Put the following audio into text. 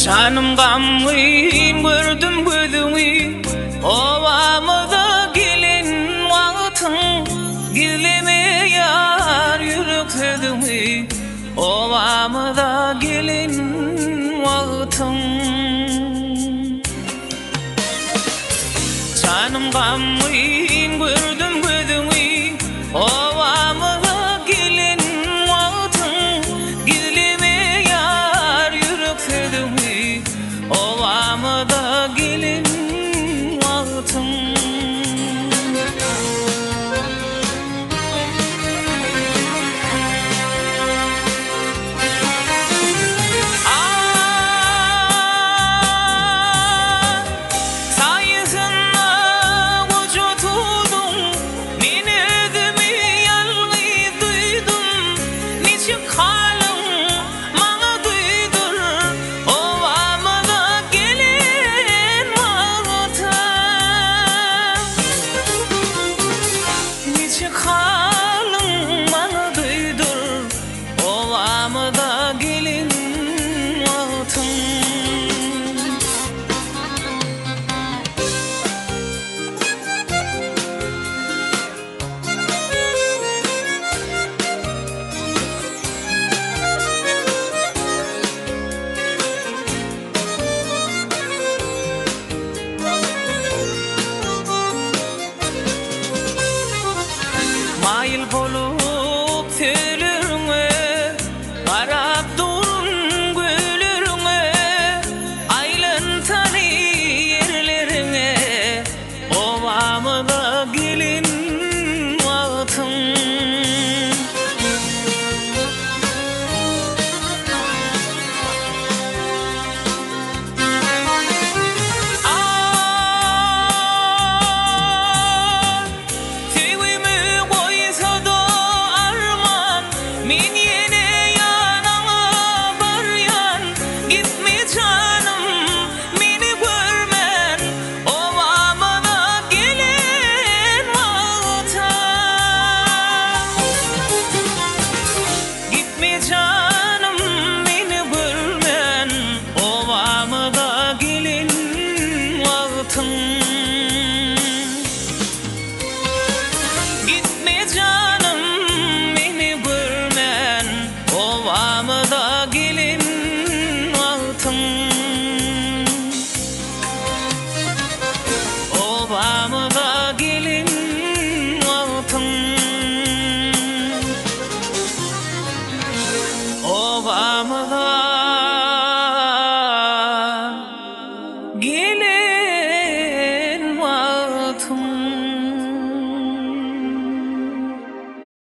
Canım gamgyn gördüm gözüňi, obamyza gelin wagtyň, gizleme ýar ýürek sözüňi, obamyza gelin wagtyň. Canım gamgyn gördüm gözüňi, obamyza gelin wagtyň, gizleme ýar ýürek sözüňi, obamyza gelin wagtyň. Mayıl bolup söylürüňe, garap durun gülürüňe, aýlantany ýerleriňe, obamyza gelin wagtyň. Gitme canım beni görmen, obamyza gelin wagtyň. Obamyza